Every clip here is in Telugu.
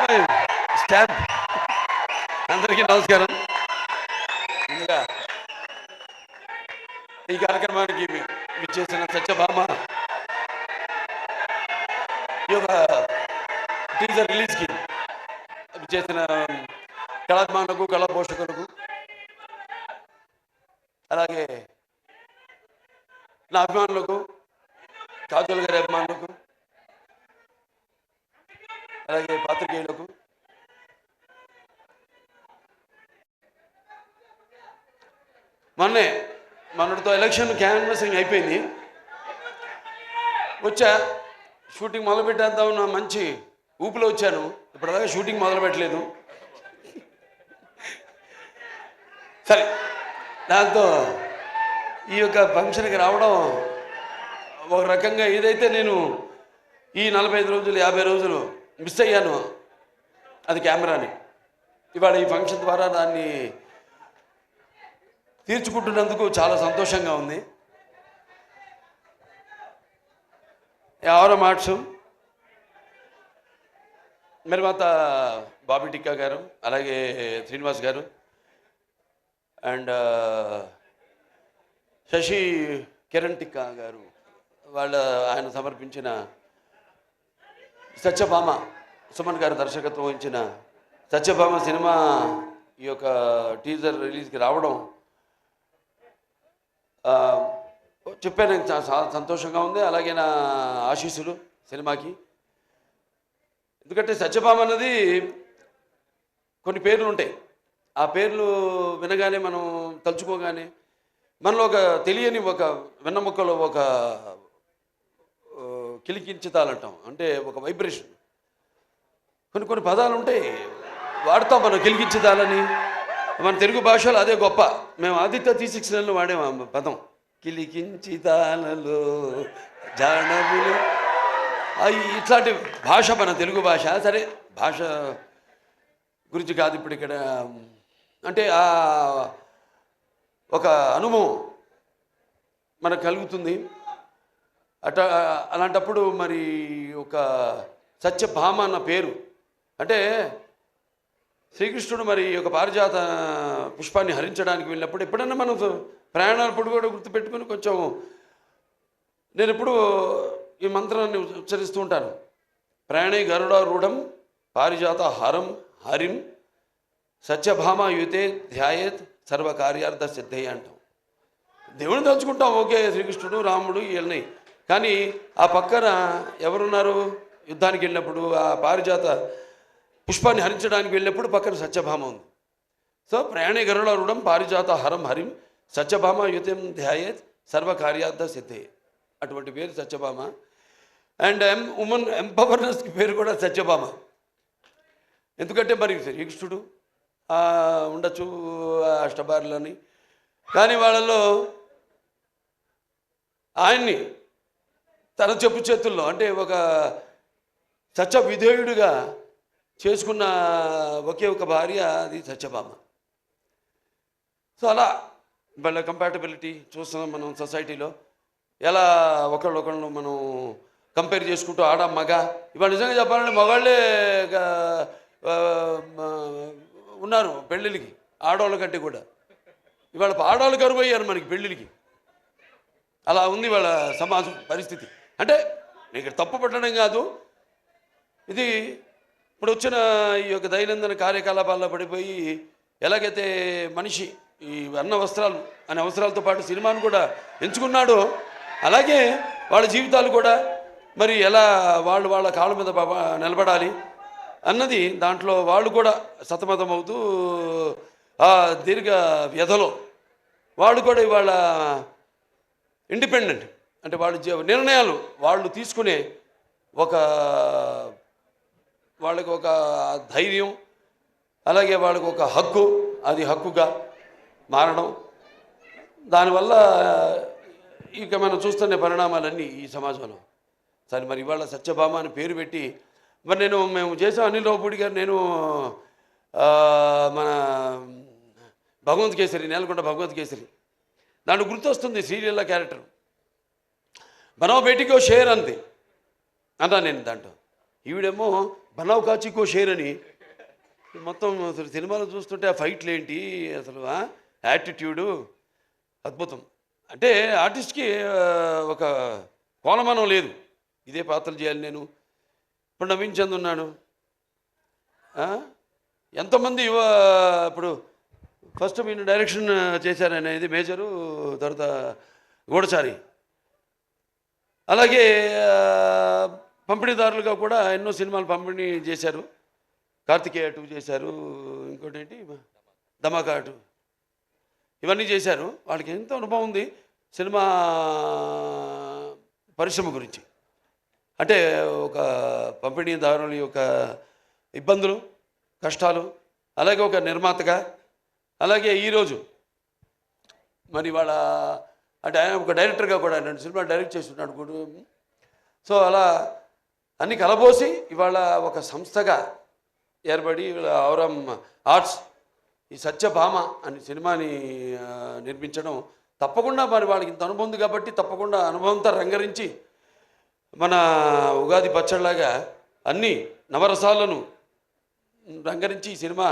స్టాంప్. అందరికీ నమస్కారం. ముందుగా ఈ కార్యక్రమానికి విచ్చేసిన సత్యభామ ఈ యొక్క టీజర్ రిలీజ్కి విచ్చేసిన కళాభిమానులకు, కళా పోషకులకు, అలాగే నా అభిమానులకు, కాజల్ గారి అభిమానులకు, అలాగే పాత్రికేయులకు, మొన్నటితో ఎలక్షన్ క్యాన్వసింగ్ అయిపోయింది. వచ్చా షూటింగ్ మొదలు పెట్టేద్దామన్న మంచి ఊపిలో వచ్చాను. ఇప్పటిదాకా షూటింగ్ మొదలు పెట్టలేదు. సరే, దాంతో ఈ యొక్క ఫంక్షన్కి రావడం ఒక రకంగా ఏదైతే నేను ఈ 45 రోజులు 50 రోజులు మిస్ అయ్యాను అది కెమెరాని, ఇవాళ ఈ ఫంక్షన్ ద్వారా దాన్ని తీర్చుకుంటున్నందుకు చాలా సంతోషంగా ఉంది. ఎవరో మాట్సు నిర్మాత బాబీ టిక్కా గారు, అలాగే శ్రీనివాస్ గారు అండ్ శశి కిరణ్ టిక్కా గారు, ఆయన సమర్పించిన సత్యభామ, సుమన్ గారు దర్శకత్వం వహించిన సత్యభామ సినిమా ఈ యొక్క టీజర్ రిలీజ్కి రావడం చెప్పాను, చాలా సంతోషంగా ఉంది. అలాగే నా ఆశీస్సులు సినిమాకి. ఎందుకంటే సత్యభామ అన్నది కొన్ని పేర్లు ఉంటాయి. ఆ పేర్లు వినగానే మనం తలుచుకోగానే మనలో ఒక తెలియని ఒక వెన్నముక్కలో ఒక కిలికించుతాలంటాం, అంటే ఒక వైబ్రేషన్. కొన్ని పదాలు ఉంటాయి వాడతాం మనం, కిలికించుతాలని. మన తెలుగు భాషలో అదే గొప్ప. మేము ఆదిత్య 369లో వాడేము పదం, కిలికించితాలలో జానములు. ఇట్లాంటి భాష మన తెలుగు భాష. సరే, భాష గురించి కాదు ఇప్పుడు ఇక్కడ. అంటే ఒక అనుభవం మనకు కలుగుతుంది. అలాంటప్పుడు మరి ఒక సత్యభామ అన్న పేరు అంటే శ్రీకృష్ణుడు మరి ఒక పారిజాత పుష్పాన్ని హరించడానికి వెళ్ళినప్పుడు ఎప్పుడన్నా మనం ప్రయాణాలప్పుడు కూడా గుర్తుపెట్టుకుని కొంచెం, నేను ఎప్పుడు ఈ మంత్రాన్ని ఉచ్చరిస్తూ ఉంటాను. ప్రయాణే గరుడారూఢం పారిజాత హారం హరిం సత్యభామ యుతే ధ్యాయేత్ సర్వకార్యార్థ సిద్ధయ్య అంటాం. దేవుని తలుచుకుంటాం, ఓకే, శ్రీకృష్ణుడు రాముడు వీళ్ళని. కానీ ఆ పక్కన ఎవరున్నారు? యుద్ధానికి వెళ్ళినప్పుడు ఆ పారిజాత పుష్పాన్ని హరించడానికి వెళ్ళినప్పుడు పక్కన సత్యభామ ఉంది. సో ప్రయాణే గరుడారూఢం పారిజాత హరం హరిం సత్యభామ యుతం ధ్యాయేత్ సర్వకార్యార్థ సిద్ధయ్య. అటువంటి పేరు సత్యభామ. అండ్ ఉమెన్ ఎంపవర్నెస్కి పేరు కూడా సత్యభామ. ఎందుకంటే మరి శ్రీకృష్ణుడు ఉండొచ్చు అష్టభార్యలని, కానీ వాళ్ళలో ఆయన్ని తన చెప్పు చేతుల్లో అంటే ఒక సత్య విధేయుడిగా చేసుకున్న ఒకే ఒక భార్య, అది సత్యభామ. సో అలా వాళ్ళ కంపాటబిలిటీ చూస్తున్నాం మనం సొసైటీలో. ఎలా ఒకళ్ళొకళ్ళు మనం కంపేర్ చేసుకుంటూ ఆడ మగ. ఇవాళ నిజంగా చెప్పాలంటే మగాళ్ళే ఉన్నారు పెళ్ళిళ్ళకి ఆడవాళ్ళ కంటే కూడా. ఇవాళ ఆడవాళ్ళు కరువు అయ్యారు మనకి పెళ్ళిళ్ళకి. అలా ఉంది వాళ్ళ సమాజం పరిస్థితి. అంటే ఇక్కడ తప్పు పట్టడం కాదు, ఇది ఇప్పుడు వచ్చిన ఈ యొక్క దైనందిన కార్యకలాపాల్లో పడిపోయి ఎలాగైతే మనిషి ఈ అన్న వస్త్రాలు అనే అవసరాలతో పాటు సినిమాను కూడా ఎంచుకున్నాడో, అలాగే వాళ్ళ జీవితాలు కూడా మరి ఎలా వాళ్ళ కాళ్ళ మీద నిలబడాలి అన్నది దాంట్లో వాళ్ళు కూడా సతమతం అవుతూ ఆ దీర్ఘ వ్యధలో వాళ్ళు కూడా ఇవాళ ఇండిపెండెంట్, అంటే వాళ్ళ నిర్ణయాలు వాళ్ళు తీసుకునే వాళ్ళకి ఒక ధైర్యం, అలాగే వాళ్ళకి ఒక హక్కు, అది హక్కుగా మారడం. దానివల్ల ఇక మనం చూస్తున్న పరిణామాలన్నీ ఈ సమాజంలో. సరే, మరి ఇవాళ సత్యభామ అని పేరు పెట్టి మరి మేము చేసాం. అనిల్ రావుపూడి గారు, నేను మన భగవంత్ కేసరి, నేలకొండ భగవంత్ కేసరి, దాంట్లో గుర్తొస్తుంది శ్రీలీల క్యారెక్టర్. బనవ బేటికో షేర్ అంది అన్నా నేను దాంట్లో. ఈవిడేమో బనావ్ కాచికో షేర్ అని మొత్తం అసలు సినిమాలో చూస్తుంటే ఆ ఫైట్లు ఏంటి అసలు యాటిట్యూడు అద్భుతం. అంటే ఆర్టిస్ట్కి ఒక కోలమానం లేదు, ఇదే పాత్రలు చేయాలి నేను. ఇప్పుడు నవీన్ చంద్ ఉన్నాడు, ఎంతోమంది ఇప్పుడు ఫస్ట్ మీరు డైరెక్షన్ చేశారనేది మేజరు, తర్వాత గూఢచారి, అలాగే పంపిణీదారులుగా కూడా ఎన్నో సినిమాలు పంపిణీ చేశారు. కార్తికేయ 2 చేశారు, ఇంకోటి ఏంటి ధమాకా 2, ఇవన్నీ చేశారు. వాళ్ళకి ఎంతో అనుభవం ఉంది సినిమా పరిశ్రమ గురించి. అంటే ఒక పంపిణీదారుల యొక్క ఇబ్బందులు, కష్టాలు, అలాగే ఒక నిర్మాతగా, అలాగే ఈరోజు మరి వాళ్ళ అంటే ఆయన ఒక డైరెక్టర్గా కూడా 2 సినిమాలు డైరెక్ట్ చేస్తున్నాడు కూడా. సో అలా అన్ని కలబోసి ఇవాళ ఒక సంస్థగా ఏర్పడి ఔరం ఆర్ట్స్ ఈ సత్యభామ అనే సినిమాని నిర్మించడం తప్పకుండా మరి వాళ్ళకి ఇంత అనుభవం ఉంది కాబట్టి తప్పకుండా అనుభవంతో రంగరించి మన ఉగాది పచ్చడిలాగా అన్ని నవరసాలను రంగరించి ఈ సినిమా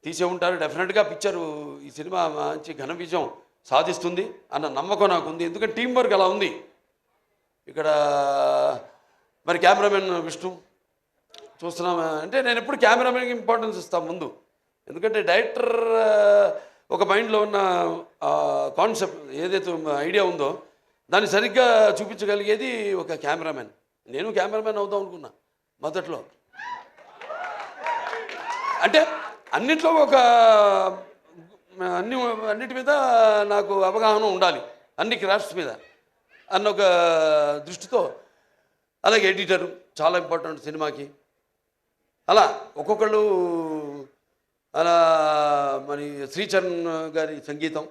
తీసే ఉంటారు. డెఫినెట్గా పిక్చరు ఈ సినిమా మంచి ఘన విజయం సాధిస్తుంది అన్న నమ్మకం నాకు ఉంది. ఎందుకంటే టీం వర్క్ అలా ఉంది. ఇక్కడ మరి కెమెరామెన్ విష్ణు చూస్తున్నాం అంటే నేను ఎప్పుడు కెమెరామెన్కి ఇంపార్టెన్స్ ఇస్తాను ముందు. ఎందుకంటే డైరెక్టర్ ఒక మైండ్లో ఉన్న కాన్సెప్ట్ ఏదైతే ఐడియా ఉందో దాన్ని సరిగ్గా చూపించగలిగేది ఒక కెమెరామెన్. నేను కెమెరామెన్ అవుదాం అనుకున్నా మొదట్లో. అంటే అన్నిట్లో ఒక అన్నిటి మీద నాకు అవగాహన ఉండాలి, అన్ని క్రాఫ్ట్స్ మీద అన్న ఒక దృష్టితో. అలాగే ఎడిటర్ చాలా ఇంపార్టెంట్ సినిమాకి. అలా ఒక్కొక్కళ్ళు అలా మరి శ్రీచరణ్ గారి సంగీతం,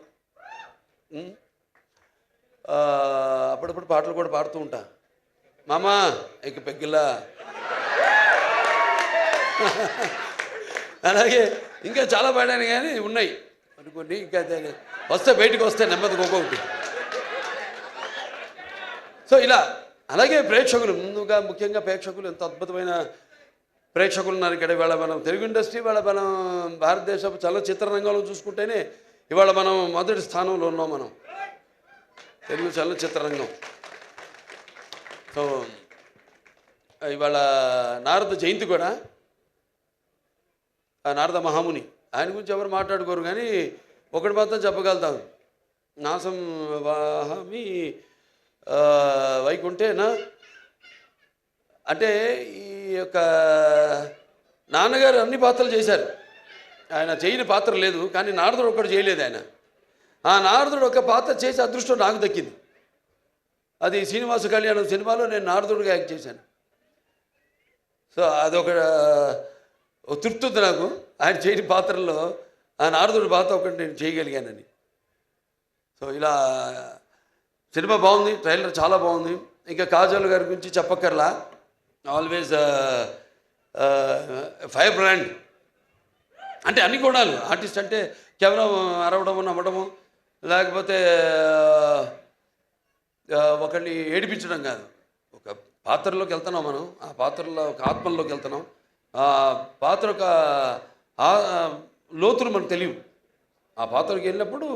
అప్పుడప్పుడు పాటలు కూడా పాడుతూ ఉంటా. మామా ఇక పెగ్గిల్లా అలాగే ఇంకా చాలా పాడాను కానీ ఉన్నాయి అనుకోండి, ఇంకా వస్తే బయటకు వస్తే నెమ్మదిగా ఒక్కొక్కటి. సో ఇలా అలాగే ప్రేక్షకులు ముందుగా ముఖ్యంగా ప్రేక్షకులు ఎంత అద్భుతమైన ప్రేక్షకులు ఉన్నారు ఇక్కడ. ఇవాళ మనం తెలుగు ఇండస్ట్రీ, ఇవాళ మనం భారతదేశ చలనచిత్ర రంగంలో చూసుకుంటేనే ఇవాళ మనం మొదటి స్థానంలో ఉన్నాం మనం, తెలుగు చలనచిత్ర రంగం. సో ఇవాళ నారద జయంతి కూడా, నారద మహాముని, ఆయన గురించి ఎవరు మాట్లాడుకోరు కానీ ఒకటి మాత్రం చెప్పగలుగుతాం, నాసం వాహమి వైకుంఠేనా. అంటే ఈ యొక్క నాన్నగారు అన్ని పాత్రలు చేశారు, ఆయన చేయని పాత్ర లేదు. కానీ నారదుడు ఒక్కడు చేయలేదు ఆయన. ఆ నారదుడు ఒక పాత్ర చేసే అదృష్టం నాకు దక్కింది. అది శ్రీనివాస కళ్యాణం సినిమాలో నేను నారదుడిగా యాక్ట్ చేశాను. సో అదొక తృప్తి ఉంది నాకు, ఆయన చేయని పాత్రల్లో ఆ నారదుడి పాత్ర ఒకటి నేను చేయగలిగానని. సో ఇలా సినిమా బాగుంది, ట్రైలర్ చాలా బాగుంది. ఇంకా కాజల్ గారి గురించి చెప్పక్కర్లా, ఆల్వేస్ ఫైర్ బ్రాండ్. అంటే అన్ని గుణాలు, ఆర్టిస్ట్ అంటే కేవలం అరవడము నవ్వడము లేకపోతే ఒకరిని ఏడిపించడం కాదు. ఒక పాత్రలోకి వెళ్తున్నాం మనం, ఆ పాత్రలో ఒక ఆత్మల్లోకి వెళ్తున్నాం. ఆ పాత్ర ఒక లోతులు మనకు తెలియవు. ఆ పాత్రకి వెళ్ళినప్పుడు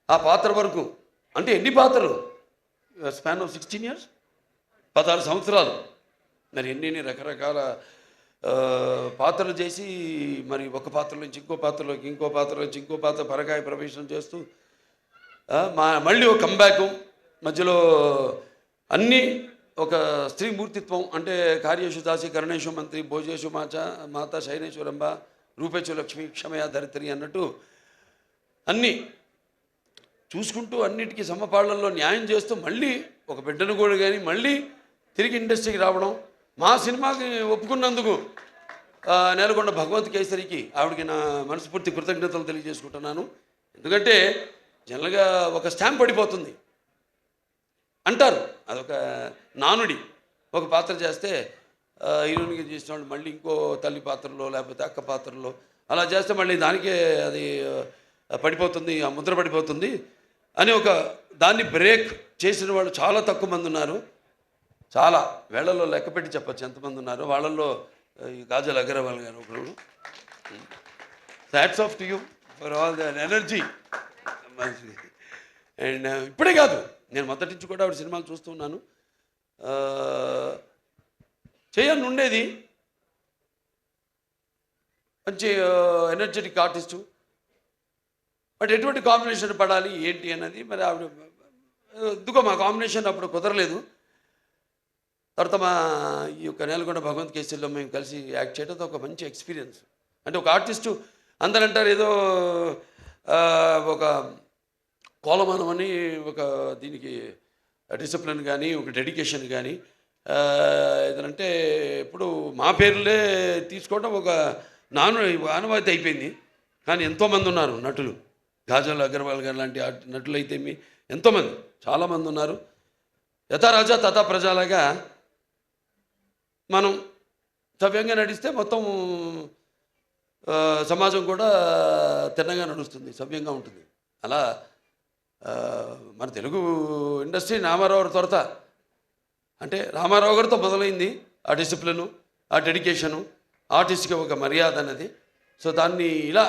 ఆ పాత్ర వరకు అంటే ఎన్ని పాత్రలు, స్పాన్ ఆఫ్ 16 years, 16 సంవత్సరాలు, మరి ఎన్ని రకరకాల పాత్రలు చేసి మరి ఒక పాత్ర నుంచి ఇంకో పాత్రలోకి, ఇంకో పాత్ర నుంచి ఇంకో పాత్ర పరకాయ ప్రవేశం చేస్తూ మళ్ళీ ఒక కంబ్యాక్ మధ్యలో అన్నీ ఒక స్త్రీ మూర్తిత్వం. అంటే కార్యేషు దాసి కరుణేషు మంత్రి భోజేషు మాత శైనేశ్వరంబ రూపేచు లక్ష్మి క్షమయ ధరిత్రి అన్నట్టు అన్నీ చూసుకుంటూ అన్నిటికీ సమపాళ్లలో న్యాయం చేస్తూ మళ్ళీ ఒక బిడ్డను కూడా కానీ మళ్ళీ తిరిగి ఇండస్ట్రీకి రావడం. మా సినిమాకి ఒప్పుకున్నందుకు నేలకొండ భగవంత్ కేసరికి ఆవిడకి నా మనస్ఫూర్తి కృతజ్ఞతలు తెలియజేసుకుంటున్నాను. ఎందుకంటే జనరల్గా ఒక స్టాంప్ పడిపోతుంది అంటారు, అదొక నానుడి. ఒక పాత్ర చేస్తే హీరోయిన్కి చేసిన వాళ్ళు మళ్ళీ ఇంకో తల్లి పాత్రలో లేకపోతే అక్క పాత్రలో అలా చేస్తే మళ్ళీ దానికే అది పడిపోతుంది, ఆ ముద్ర పడిపోతుంది అని ఒక దాన్ని బ్రేక్ చేసిన వాళ్ళు చాలా తక్కువ మంది ఉన్నారు. చాలా వేళ్లలో లెక్క పెట్టి చెప్పచ్చు ఎంతమంది ఉన్నారు. వాళ్ళల్లో ఈ కాజల్ అగర్వాల్ గారు ఒకరు. Hats off to you for all the energy. And ఇప్పుడే కాదు, నేను మొదటి నుంచి కూడా ఆవిడ సినిమాలు చూస్తూ ఉన్నాను. చేయాలని ఉండేది, మంచి ఎనర్జెటిక్ ఆర్టిస్టు. బట్ ఎటువంటి కాంబినేషన్ పడాలి ఏంటి అన్నది మరి ఆవిడ ఎందుకో మా కాంబినేషన్ అప్పుడు కుదరలేదు. తర్వాత మా ఈ యొక్క నేలకొండ భగవంత్ కేసరిలో మేము కలిసి యాక్ట్ చేయడం ఒక మంచి ఎక్స్పీరియన్స్. అంటే ఒక ఆర్టిస్టు అందరూ అంటారు ఏదో ఒక కోలమానం అని, ఒక దీనికి డిసిప్లిన్ కానీ ఒక డెడికేషన్ కానీ ఏదంటే ఇప్పుడు మా పేర్లే తీసుకోవడం ఒక ఆనవాయితీ అయిపోయింది. కానీ ఎంతోమంది ఉన్నారు నటులు, కాజల్ అగర్వాల్ గారు లాంటి నటులు అయితే ఎంతోమంది చాలామంది ఉన్నారు. యథా రాజా తథా ప్రజలాగా మనం సవ్యంగా నడిస్తే మొత్తం సమాజం కూడా తిన్నగా నడుస్తుంది, సవ్యంగా ఉంటుంది. అలా మన తెలుగు ఇండస్ట్రీ రామారావు త్వరత అంటే రామారావు గారితో మొదలైంది ఆ డిసిప్లిను, ఆ డెడికేషను, ఆర్టిస్ట్కి ఒక మర్యాద అన్నది. సో దాన్ని ఇలా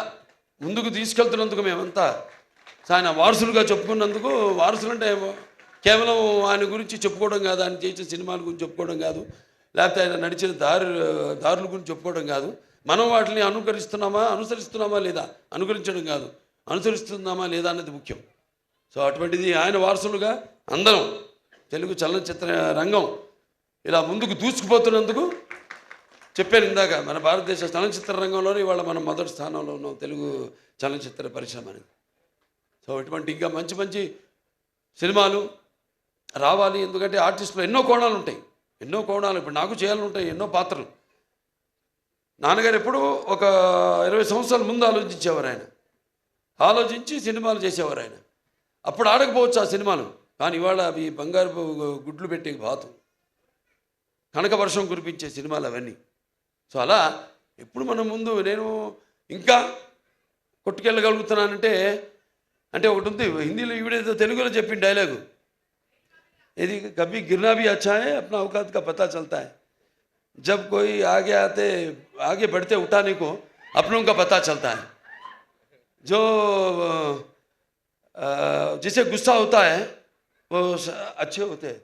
ముందుకు తీసుకెళ్తున్నందుకు మేమంతా ఆయన వారసులుగా చెప్పుకున్నందుకు, వారసులు అంటే కేవలం ఆయన గురించి చెప్పుకోవడం కాదు, ఆయన చేసిన సినిమాల గురించి చెప్పుకోవడం కాదు, లేకపోతే ఆయన నడిచిన దారుల గురించి చెప్పుకోవడం కాదు, మనం వాటిని అనుసరిస్తున్నామా లేదా, అనుకరించడం కాదు, అనుసరిస్తున్నామా లేదా అన్నది ముఖ్యం. సో అటువంటిది ఆయన వారసులుగా అందరం తెలుగు చలనచిత్ర రంగం ఇలా ముందుకు దూసుకుపోతున్నందుకు చెప్పాను ఇందాక, మన భారతదేశ చలనచిత్ర రంగంలోనే ఇవాళ మనం మొదటి స్థానంలో ఉన్నాం, తెలుగు చలనచిత్ర పరిశ్రమ అనేది. సో ఇటువంటి ఇంకా మంచి మంచి సినిమాలు రావాలి. ఎందుకంటే ఆర్టిస్టులు ఎన్నో కోణాలు ఉంటాయి, ఎన్నో కోణాలు. ఇప్పుడు నాకు చేయాలని ఉంటాయి ఎన్నో పాత్రలు. నాన్నగారు ఎప్పుడు ఒక 20 సంవత్సరాల ముందు ఆలోచించేవారు. ఆయన ఆలోచించి సినిమాలు చేసేవారు. ఆయన అప్పుడు ఆడకపోవచ్చు ఆ సినిమాలు, కానీ ఇవాళ అవి బంగారు గుడ్లు పెట్టే బాతు, కనక వర్షం కురిపించే సినిమాలు అవన్నీ. సో అలా ఎప్పుడు మనం ముందు నేను ఇంకా కొట్టుకెళ్ళగలుగుతున్నానంటే అంటే ఒకటి ఉంది హిందీలో, ఈవిడేదో తెలుగులో చెప్పిన డైలాగు, ఇది కभी गिरना भी अच्छा है अपना औकात का पता चलता है जब कोई आगे बढ़ते उठाने को अपनों का पता चलता है जो जिसे गुस्सा होता है वो अच्छे होते हैं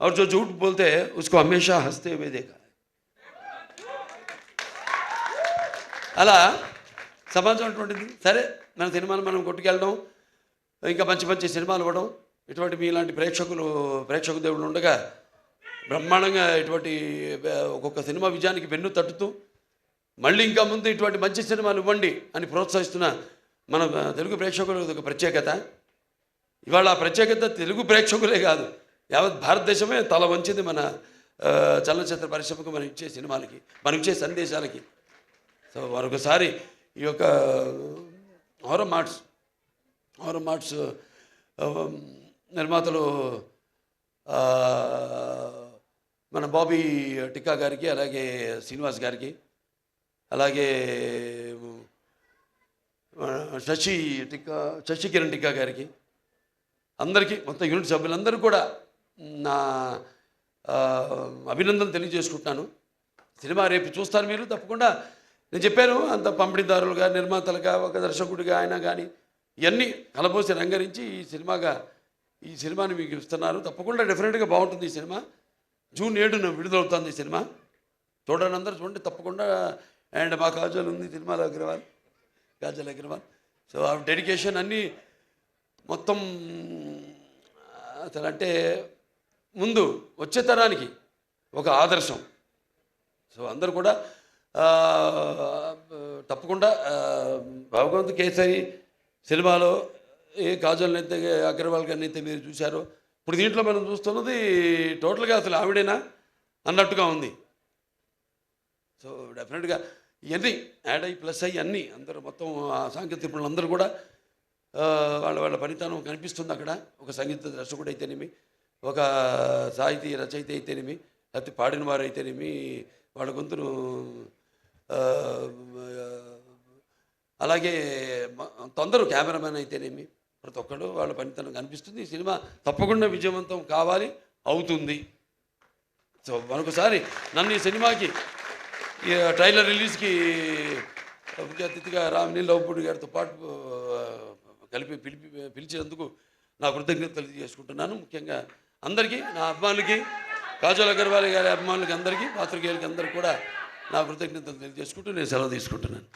और जो झूठ बोलते हैं उसको हमेशा हंसते हुए देखा है. అలా సమాజం అటువంటిది. సరే మన సినిమాలు మనం కొట్టుకెళ్ళడం, ఇంకా మంచి మంచి సినిమాలు ఇవ్వడం, ఇటువంటి మీలాంటి ప్రేక్షక దేవుళ్ళు ఉండగా బ్రహ్మాండంగా ఇటువంటి ఒక్కొక్క సినిమా విజయానికి వెన్ను తట్టుతూ మళ్ళీ ఇంకా ముందు ఇటువంటి మంచి సినిమాలు ఇవ్వండి అని ప్రోత్సహిస్తున్న మన తెలుగు ప్రేక్షకులకు ఒక ప్రత్యేకత. ఇవాళ ఆ ప్రత్యేకత తెలుగు ప్రేక్షకులే కాదు, యావత్ భారతదేశమే తల వంచింది మన చలనచిత్ర పరిశ్రమకు, మనం ఇచ్చే సినిమాలకి, మనం ఇచ్చే సందేశాలకి. సో మరొకసారి ఈ యొక్క హారర్ మార్ట్స్ నిర్మాతలు మన బాబీ టిక్కా గారికి, అలాగే శ్రీనివాస్ గారికి, అలాగే శశికిరణ్ టిక్కా గారికి, అందరికీ మొత్తం యూనిట్ సభ్యులందరూ కూడా నా అభినందన తెలియజేసుకుంటున్నాను. సినిమా రేపు చూస్తారు మీరు తప్పకుండా. నేను చెప్పాను అంత పంపిణీదారులుగా, నిర్మాతలుగా, ఒక దర్శకుడిగా ఆయన కానీ ఇవన్నీ కలబోసి రంగరించి ఈ సినిమాని మీకు ఇస్తున్నారు. తప్పకుండా డెఫినెట్గా బాగుంటుంది ఈ సినిమా. జూన్ 7న విడుదలవుతుంది ఈ సినిమా. చూడండి, అందరూ చూడండి తప్పకుండా. అండ్ మా కాజల్ ఉంది సినిమాలో కాజల్ అగర్వాల్. సో ఆ డెడికేషన్ అన్నీ మొత్తం అసలు అంటే ముందు వచ్చే తరానికి ఒక ఆదర్శం. సో అందరూ కూడా తప్పకుండా భగవంత్ కేసరి సినిమాలో ఏ కాజల్ని అయితే అగర్వాల్ గారిని అయితే మీరు చూశారో, ఇప్పుడు దీంట్లో మనం చూస్తున్నది టోటల్గా అసలు ఆవిడేనా అన్నట్టుగా ఉంది. సో డెఫినెట్గా ఇవన్నీ యాడ్ అయ్యి ప్లస్ అయ్యి అన్నీ అందరూ మొత్తం సాంకేతిక నిపుణులు అందరూ కూడా వాళ్ళ పనితనం కనిపిస్తుంది అక్కడ. ఒక సంగీత దర్శకుడు అయితేనేమి, ఒక సాహితీ రచయిత అయితేనేమి, లేకపోతే పాడిన వారు అయితేనేమి, వాళ్ళ గొంతును అలాగే అందరూ కెమెరామెన్ అయితేనేమి, ప్రతి ఒక్కరు వాళ్ళ పనితనం కనిపిస్తుంది. ఈ సినిమా తప్పకుండా విజయవంతం కావాలి, అవుతుంది. సో మరొకసారి నన్ను ఈ సినిమాకి ఈ ట్రైలర్ రిలీజ్కి ముఖ్య అతిథిగా రామినీల్ లవపూడి గారితో పాటు కలిపి పిలిచినందుకు నా కృతజ్ఞతలు తెలియజేసుకుంటున్నాను. ముఖ్యంగా అందరికీ, నా అభిమానులకి, కాజల్ అగర్వాల్ గారి అభిమానులకి అందరికీ, పాత్రికేయులకి అందరికీ కూడా నా కృతజ్ఞతలు తెలియజేసుకుంటూ నేను సెలవు తీసుకుంటున్నాను.